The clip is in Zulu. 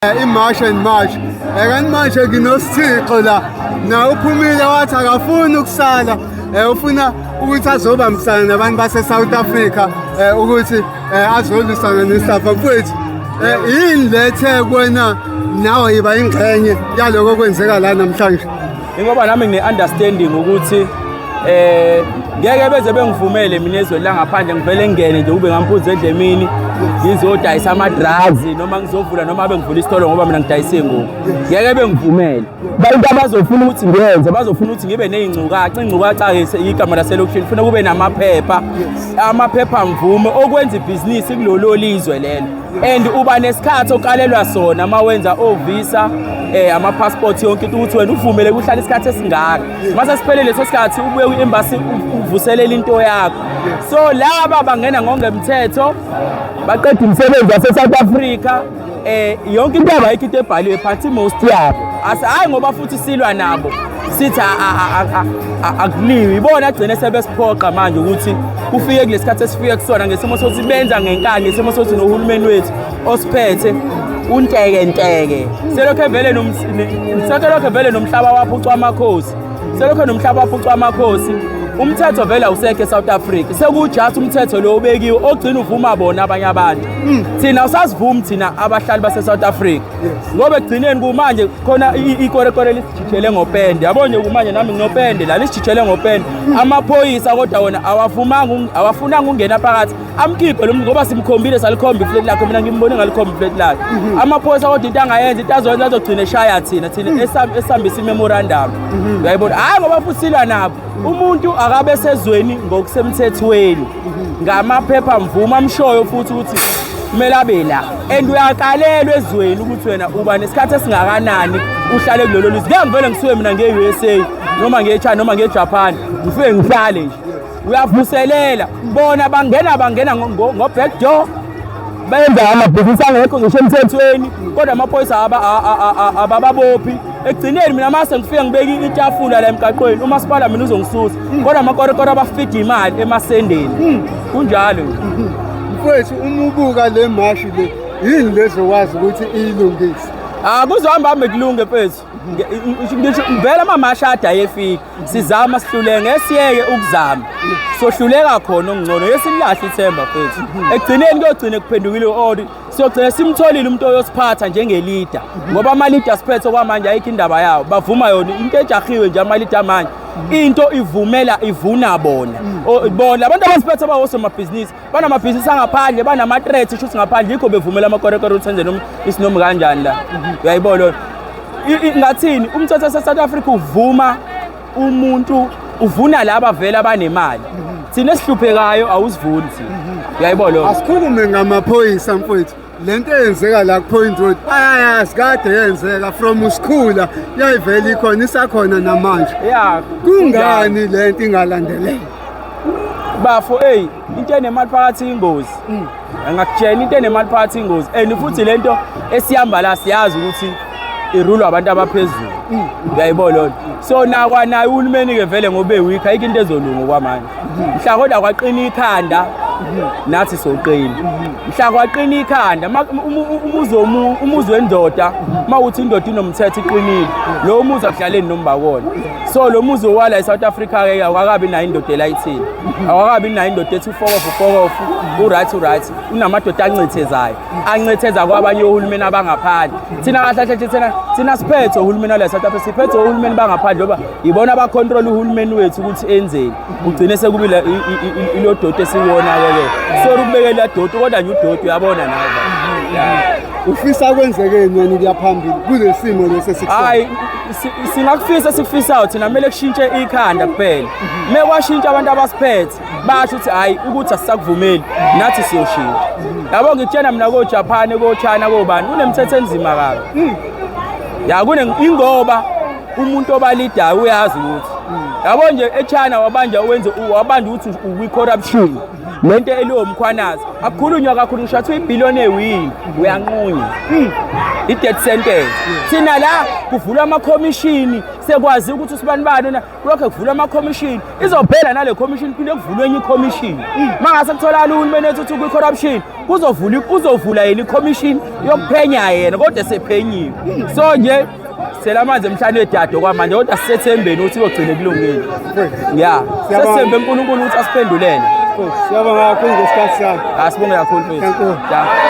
Imarch and March. Manje nginosithixo la. Na uphumile wathi akafuni ukusala. Ufuna ukuthi azobambisana nabantu base South Africa ukuthi azolwisana neSAFA mfowethu. Yini lethe kuwena nawe yiba ingxenye yaloko kwenzeka la namhlanje? Ngoba nami ngine-understanding ukuthi ngeke beze bengivumele mina ezweni la ngaphandle ngivele ngene nje ube ngamphunza endlemini ngizodayisa ama-drugs noma ngizovula noma bengivula isitolo ngoba mina ngidayisa iy'ngubo. Ngeke bengivumele. Bantu abazofuna ukuthi ngenze bazofuna ukuthi ngibe ney'ngcukaca. Iy'ngcukaca-ke igama laselokishini funa kube namaphepha, amaphepha mvume okwenza ibhizinisi kulolo lizwe lelo. And uba nesikhathi okalelwa sona uma wenza ovisa ama-passport yonke into ukuthi wena uvumele kuhlala isikhathi esingaka. Mase siphelele leso sikhathi ubuye kwi-embassy uvuselela into yakho. So laba bangena ngongemthetho baqeda umsebenzi wase-South Africa yonke into yabo ayikho into ebhaliwe phansi most yabo. Hayi ngoba futhi silwa nabo sithi akuliwi ibona agcine sebesiphoqa manje ukuthi kufike kulesikhathi esifike kusona ngesimo sokuthi benza ngenkani ngesimo sokuthi nohulumeni wethu osiphethe untekenteke selokho vele nomhlaba waphucwa amakhosi selokho nomhlaba waphucwa amakhosi umthetho vele awusekho eSouth Africa sekujust umthetho lo obekiwe ogcina uvuma bona abanye abantu thina usasivumi thina abahlali base South Africa ngoba egcineni kumanje khona ikorekore lisijijele ngopende yabonye kumanje nami nginopende la lisijijele ngopende amaphoyisa kodwa wona awafunanga ungena phakathi amkhiphe lo muntu ngoba simkhombile salikhomba iflat lakhe mina ngimbone ngalikhomba iflat lakhe amaphoyisa kodwa into angayenza into azoyenza azogcina eshaya thina esambisa memorandum uyayibona hayi ngoba futhi silwa nabo umuntu akabe sezweni ngokusemthethweni ngamaphepha mvumo amshoyo futhi ukuthi kumele abe la and uyakalelwa ezweni ukuthi wena uba nesikhathi esingakanani uhlale kulolo lizwe ngeke ngivele ngisuke mina nge-USA noma nge-China noma nge-Japan ngifike ngihlale nje uyavuselela bona bangena ngo-back door benza amabhizinisi angekho ngisho emthethweni kodwa amaphoyisa abababophi ekugcineni mina mase ngifike ngibeka itafula la emgaqweni umasipala mina uzongisusa kodwa amakorokoro abafida imali emasendeni kunjalo mfowethu umubuka le mashi le yini lezokwazi ukuthi iyilungise kuzohamba hambe kulunge mfethu ngisho vele amamashada ayefika sizama sihlule ngesiyeke ukuzama sohluleka khona ongcono yesilahle ithemba mfethu ekugcineni kuyogcina kuphendukile order siyogcina simtholile umuntu oyosiphatha njengeleader ngoba ama-leader siphethe okwamanje ayikho indaba yawo bavuma yona into ejahiwe nje ama-leader manje into ivuna bona abantu abasiphethe abawosomabhizinisi banamabhizinisi angaphandle banama-threats shuthi ngaphandle yikho bevumela amakorekore ukuthi enze isinomi kanjani la uyayibona ngathini umthetho wase-South Africa uvuma umuntu uvuna laba vele abanemali thina esihluphekayo awusivuni thina uyayibona asikhulume ngamaphoyisa mfowethu lento eyenzeka la ku-Point Road ayayazi kade yenzeka from usikhula yayivele ikhona isakhona namanje kungani lento ingalandeleka bafo into enemali phakathi ingozi angakutshela into enemali phakathi ingozi and futhi lento esihamba la siyazi ukuthi irule abantu abaphezulu uyayibona so nakwanaye uhulumeni-ke vele ngoba eweak ayikho into ezolunga kwamanje mhla kodwa kwaqina ikhanda nathi soqina mhla kwaqina ikhanda umuzi wendoda uma uthi indoda inomthetho iqinile lo muzi akuhlaleni nombakona so lo muzi owala eSouth Africa-ke awakabi nayo indoda elayithile awakabi nayo indoda ethi ufokofu uright unamadoda ancitheza kwabanye ohulumeni abangaphandle thina kahle thina siphethe uhulumeni wala eSouth Africa siphethe uhulumeni bangaphandle ngoba yibona abacontrol uhulumeni wethu ukuthi enzeni ugcine sekubila ilo doda esiwona-ke so ukubekela doda kodwa nje udoda uyabona nawe ufisa kwenzekeni yena kuyaphambili kule simo hayi singakufisa sikufisayo thina kumele kushintshe ikhanda kuphela uma kwashintsha abantu abasiphethe basho ukuthi hhayi ukuthi asisakuvumeli nathi siyoshintsha yabo ngitshena mina ko-Japan ko-China kobani kunemithetho enzima kabi ingoba umuntu obalidayo uyazi ukuthi yabo nje eChina wabanja ukuthi ukwi-corruption lento eliwo mkhwanazi akukhulunywa kakhulu ngisho athi ibhiliyoni ewini uyanqunywa i-death sentence thina la kuvulwa amakhomishini sekwazi ukuthi usibanibani kulokho kuvula ama-commission izophela nale commission phinde kuvulwe enye i-commission mangase kutholakala uhulumeni ethu uthi kwi-corruption kuzovula yena i-commission yokuphenya yena kodwa sephenyiwe so nje sela amanzi emhlane wedade kwamanje kodwa sisethembeni ukuthi izogcine kulungile ya sesithembe uNkulunkulu ukuthi asiphendulele siyabonga kakhulu ngesikhathi sami asibonge kakhulu mfethu